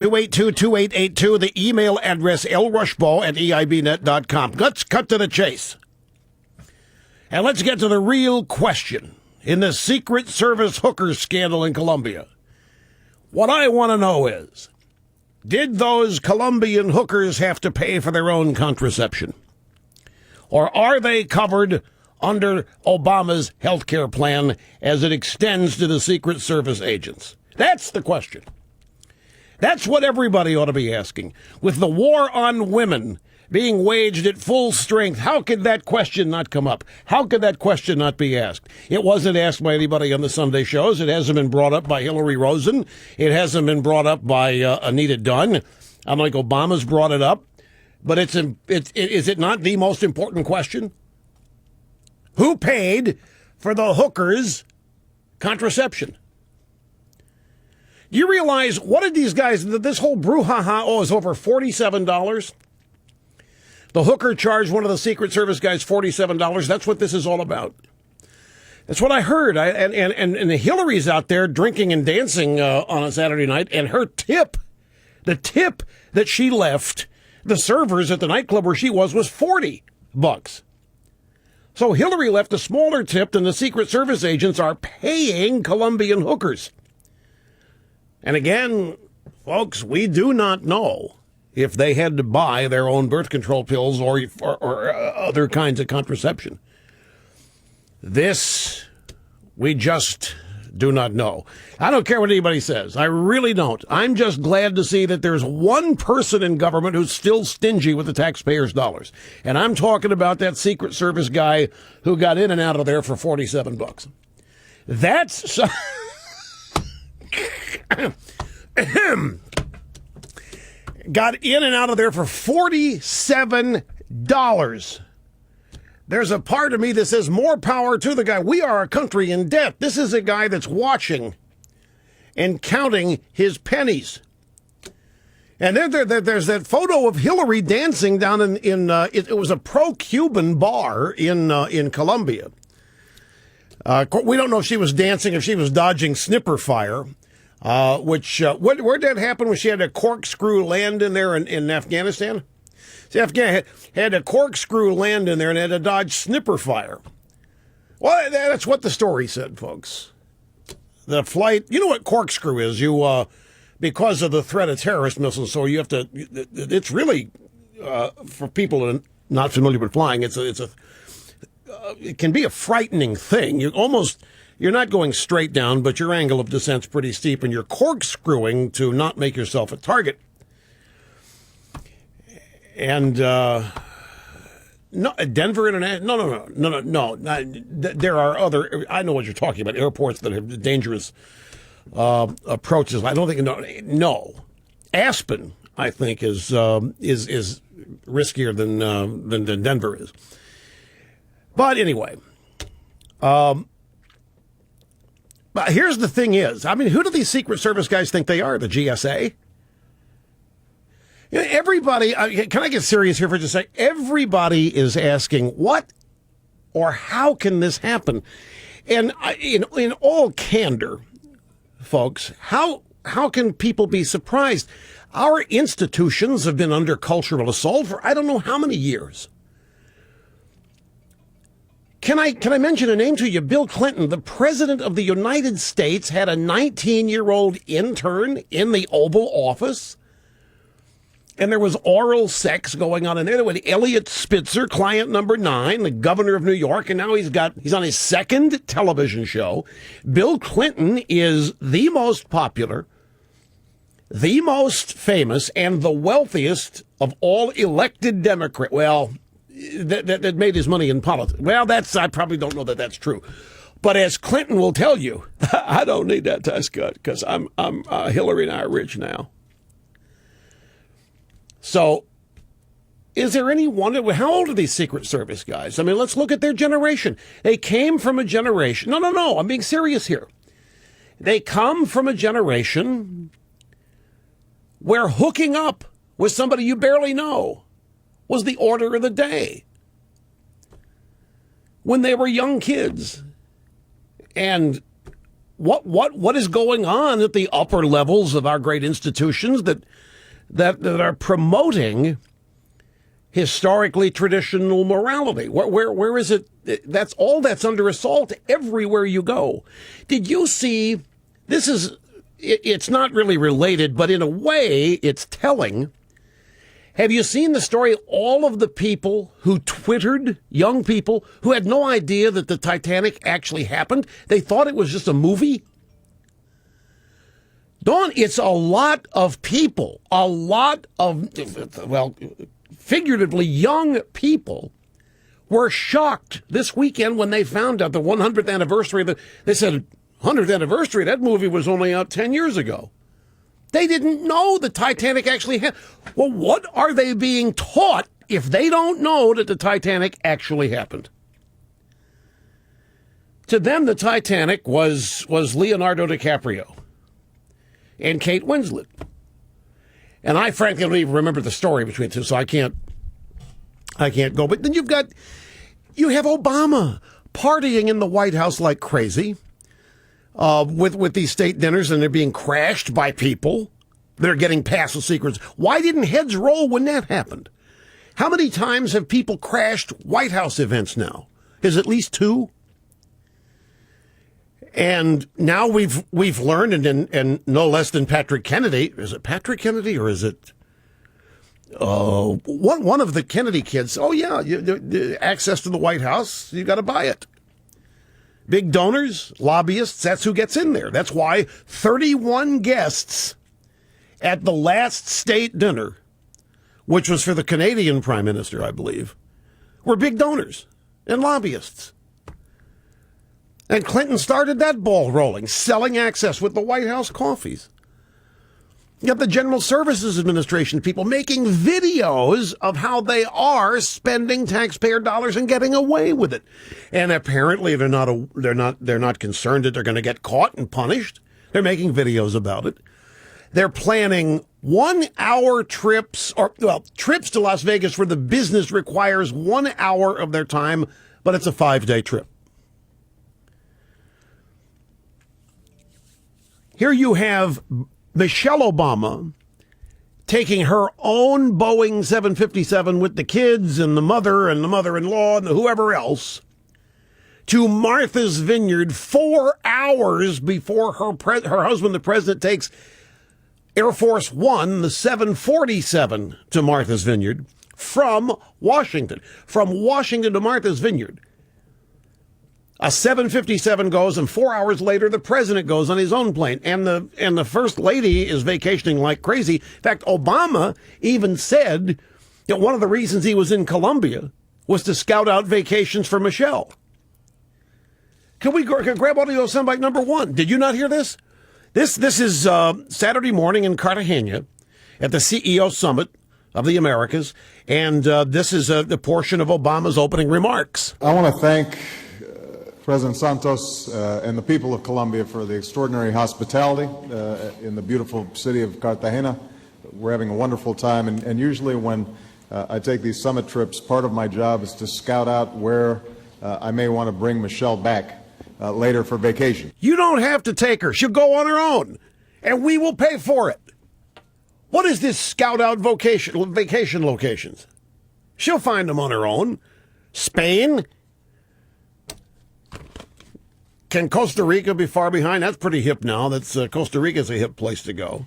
282-2882, the email address lrushbaugh@eibnet.com. Let's cut to the chase. And let's get to the real question in the Secret Service hooker scandal in Colombia. What I want to know is, did those Colombian hookers have to pay for their own contraception? Or are they covered under Obama's health care plan as it extends to the Secret Service agents? That's the question. That's what everybody ought to be asking. With the war on women being waged at full strength, how could that question not come up? How could that question not be asked? It wasn't asked by anybody on the Sunday shows. It hasn't been brought up by Hilary Rosen. It hasn't been brought up by Anita Dunn. Unlike Obama's brought it up. But is it not the most important question? Who paid for the hookers' contraception? Do you realize, what did these guys, this whole brouhaha is over $47? The hooker charged one of the Secret Service guys $47. That's what this is all about. That's what I heard. And Hillary's out there drinking and dancing on a Saturday night, and her tip, the tip that she left the servers at the nightclub where she was $40. So Hillary left a smaller tip than the Secret Service agents are paying Colombian hookers. And again, folks, we do not know if they had to buy their own birth control pills or other kinds of contraception. This, we just do not know. I don't care what anybody says. I really don't. I'm just glad to see that there's one person in government who's still stingy with the taxpayers' dollars. And I'm talking about that Secret Service guy who got in and out of there for $47. That's... got in and out of there for $47. There's a part of me that says more power to the guy. We are a country in debt. This is a guy that's watching and counting his pennies. And there's that photo of Hillary dancing down in it was a pro-Cuban bar in Colombia. We don't know if she was dancing, if she was dodging snipper fire. Where'd that happen when she had a corkscrew land in there in Afghanistan? See, Afghanistan had a corkscrew land in there and had to dodge snipper fire. Well, that's what the story said, folks. The flight, you know what corkscrew is? You, because of the threat of terrorist missiles, so you have to, it's really, for people not familiar with flying, it can be a frightening thing. You're not going straight down, but your angle of descent's pretty steep, and you're corkscrewing to not make yourself a target. And no, Denver International. No. There are other. I know what you're talking about. Airports that have dangerous approaches. I don't think. No. Aspen, I think, is riskier than Denver is. But anyway. But here's the thing is, I mean, who do these Secret Service guys think they are? The GSA? You know, everybody, can I get serious here for just a second? Everybody is asking, what or how can this happen? And in all candor, folks, how can people be surprised? Our institutions have been under cultural assault for I don't know how many years. Can I mention a name to you? Bill Clinton, the president of the United States, had a 19-year-old intern in the Oval Office. And there was oral sex going on in there with Elliot Spitzer, client number 9, the governor of New York. And now he's on his second television show. Bill Clinton is the most popular, the most famous, and the wealthiest of all elected Democrats. Well, that made his money in politics. Well, I probably don't know that that's true. But as Clinton will tell you, I don't need that tax cut because I'm Hillary and I are rich now. So is there any wonder? How old are these Secret Service guys? I mean, let's look at their generation. They came from a generation. No. I'm being serious here. They come from a generation where hooking up with somebody you barely know was the order of the day when they were young kids. And what is going on at the upper levels of our great institutions that are promoting historically traditional morality? Where is it? That's all that's under assault everywhere you go. Did you see? It's not really related, but in a way, it's telling. Have you seen the story? All of the people who Twittered, young people who had no idea that the Titanic actually happened. They thought it was just a movie. Dawn, it's a lot of people, figuratively young people were shocked this weekend when they found out the 100th anniversary. They said, 100th anniversary? That movie was only out 10 years ago. They didn't know the Titanic actually happened. Well, what are they being taught if they don't know that the Titanic actually happened? To them, the Titanic was Leonardo DiCaprio and Kate Winslet. And I frankly don't even remember the story between the two, so I can't go. But then you have Obama partying in the White House like crazy. With these state dinners, and they're being crashed by people that are getting past the secrets. Why didn't heads roll when that happened? How many times have people crashed White House events now? Is it at least 2? And now we've learned, and no less than Patrick Kennedy. Is it Patrick Kennedy or is it one of the Kennedy kids? Oh yeah, access to the White House, you got to buy it. Big donors, lobbyists, that's who gets in there. That's why 31 guests at the last state dinner, which was for the Canadian Prime Minister, I believe, were big donors and lobbyists. And Clinton started that ball rolling, selling access with the White House coffees. You got the General Services Administration people making videos of how they are spending taxpayer dollars and getting away with it. And apparently they're not concerned that they're going to get caught and punished. They're making videos about it. They're planning 1-hour trips trips to Las Vegas where the business requires 1 hour of their time, but it's a 5-day trip. Here you have Michelle Obama taking her own Boeing 757 with the kids and the mother-in-law and whoever else to Martha's Vineyard 4 hours before her husband, the president, takes Air Force One, the 747, to Martha's Vineyard from Washington. From Washington to Martha's Vineyard. A 757 goes, and 4 hours later, the president goes on his own plane. And the first lady is vacationing like crazy. In fact, Obama even said that one of the reasons he was in Colombia was to scout out vacations for Michelle. Can we grab audio soundbite number 1? Did you not hear this? This is Saturday morning in Cartagena at the CEO Summit of the Americas. And this is the portion of Obama's opening remarks. I want to thank President Santos and the people of Colombia for the extraordinary hospitality in the beautiful city of Cartagena. We're having a wonderful time, and usually when I take these summit trips, part of my job is to scout out where I may want to bring Michelle back later for vacation. You don't have to take her. She'll go on her own, and we will pay for it. What is this scout out vacation locations? She'll find them on her own. Spain? Can Costa Rica be far behind? That's pretty hip now. Costa Rica's a hip place to go.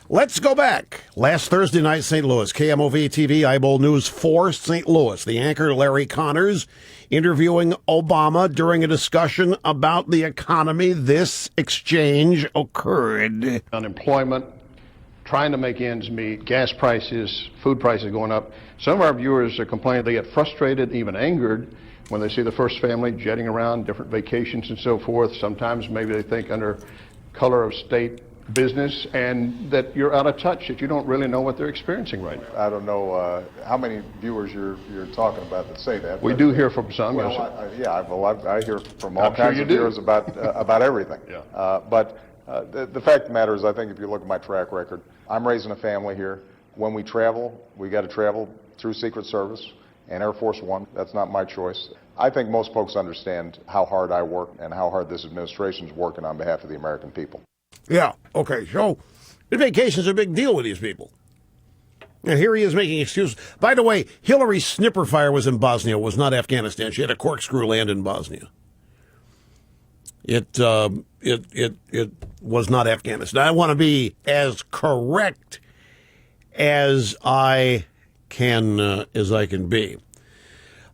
Let's go back. Last Thursday night, St. Louis, KMOV TV, Eyeball News 4, St. Louis. The anchor, Larry Connors, interviewing Obama during a discussion about the economy. This exchange occurred. Unemployment, trying to make ends meet, gas prices, food prices going up. Some of our viewers are complaining they get frustrated, even angered, when they see the first family jetting around, different vacations and so forth. Sometimes maybe they think under color of state business, and that you're out of touch, that you don't really know what they're experiencing right now. I don't know how many viewers you're talking about that say that. We do hear from some. Well, yes, I hear from all kinds of viewers about everything. Yeah. But the fact of the matter is, I think if you look at my track record, I'm raising a family here. When we travel, we got to travel through Secret Service and Air Force One. That's not my choice. I think most folks understand how hard I work and how hard this administration's working on behalf of the American people. Yeah, okay, so the vacation's a big deal with these people. And here he is making excuses. By the way, Hillary's snipper fire was in Bosnia, was not Afghanistan. She had a corkscrew land in Bosnia. It was not Afghanistan. I want to be as correct as I can be.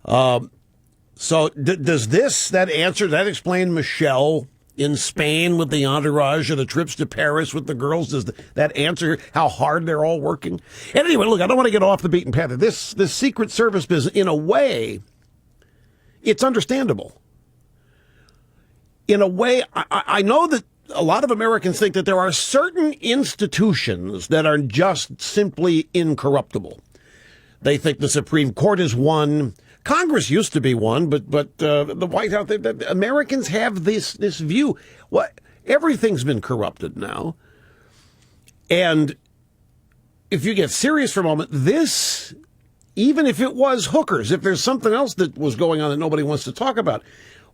So does that explain Michelle in Spain with the entourage, or the trips to Paris with the girls? Does that answer how hard they're all working? And anyway, look, I don't want to get off the beaten path. This Secret Service business, in a way, it's understandable. In a way, I know that a lot of Americans think that there are certain institutions that are just simply incorruptible. They think the Supreme Court is one. Congress used to be one, but the White House, Americans have this view. Everything's been corrupted now. And if you get serious for a moment, this, even if it was hookers, if there's something else that was going on that nobody wants to talk about,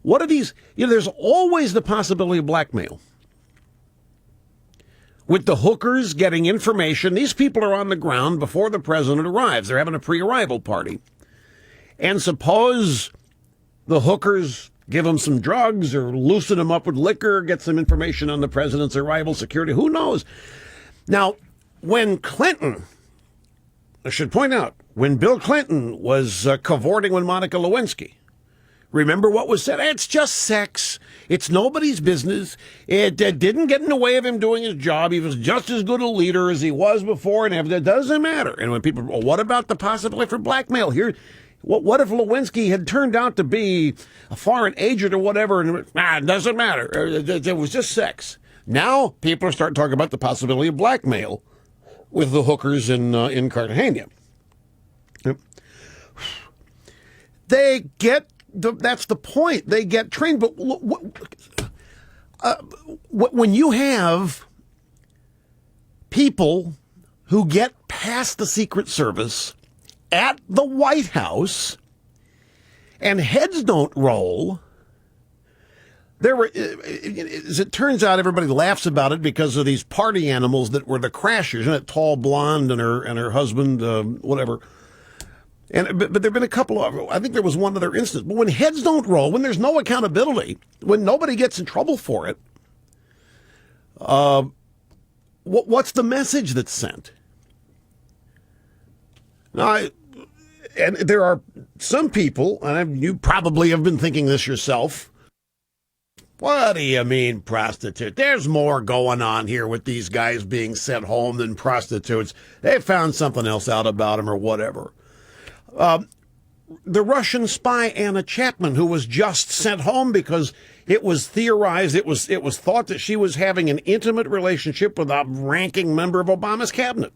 what are these? There's always the possibility of blackmail. With the hookers getting information, these people are on the ground before the president arrives. They're having a pre-arrival party. And suppose the hookers give them some drugs or loosen them up with liquor, get some information on the president's arrival, security, who knows? Now, when Clinton, I should point out, when Bill Clinton was cavorting with Monica Lewinsky, remember what was said? It's just sex. It's nobody's business. It didn't get in the way of him doing his job. He was just as good a leader as he was before, and it doesn't matter. And when people, well, what about the possibility for blackmail here? What if Lewinsky had turned out to be a foreign agent or whatever? And it doesn't matter. It was just sex. Now people are starting talking about the possibility of blackmail with the hookers in Cartagena. They get that's the point. They get trained, but when you have people who get past the Secret Service at the White House and heads don't roll, as it turns out, everybody laughs about it because of these party animals that were the crashers, that tall blonde and her husband, whatever. But there have been a couple of, I think there was one other instance. But when heads don't roll, when there's no accountability, when nobody gets in trouble for it, what's the message that's sent? Now, and there are some people, and you probably have been thinking this yourself. What do you mean prostitute? There's more going on here with these guys being sent home than prostitutes. They found something else out about them or whatever. The Russian spy Anna Chapman, who was just sent home because it was theorized, it was thought that she was having an intimate relationship with a ranking member of Obama's cabinet.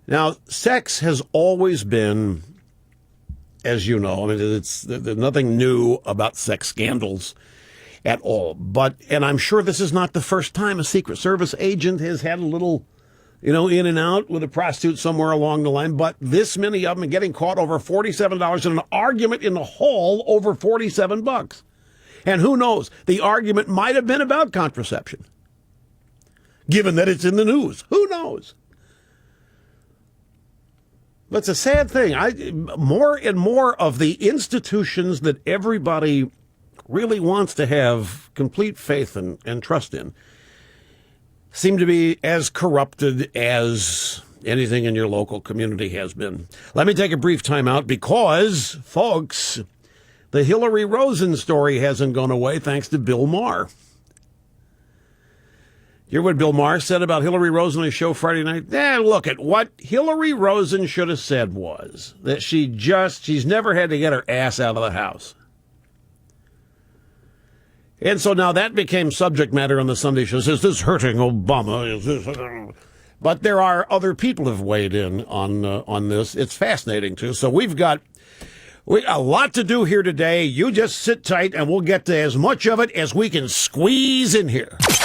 Now, sex has always been, as you know, I mean, there's nothing new about sex scandals at all. And I'm sure this is not the first time a Secret Service agent has had a little, in and out with a prostitute somewhere along the line. But this many of them getting caught over $47 in an argument in the hall over $47. And who knows? The argument might have been about contraception, given that it's in the news. Who knows? But it's a sad thing. More and more of the institutions that everybody really wants to have complete faith and trust in seem to be as corrupted as anything in your local community has been. Let me take a brief time out because, folks, the Hilary Rosen story hasn't gone away thanks to Bill Maher. You hear what Bill Maher said about Hilary Rosen on his show Friday night? Look at what Hilary Rosen should have said was that she's never had to get her ass out of the house. And so now that became subject matter on the Sunday show. Is this hurting Obama? But there are other people who have weighed in on this. It's fascinating, too. So we got a lot to do here today. You just sit tight, and we'll get to as much of it as we can squeeze in here.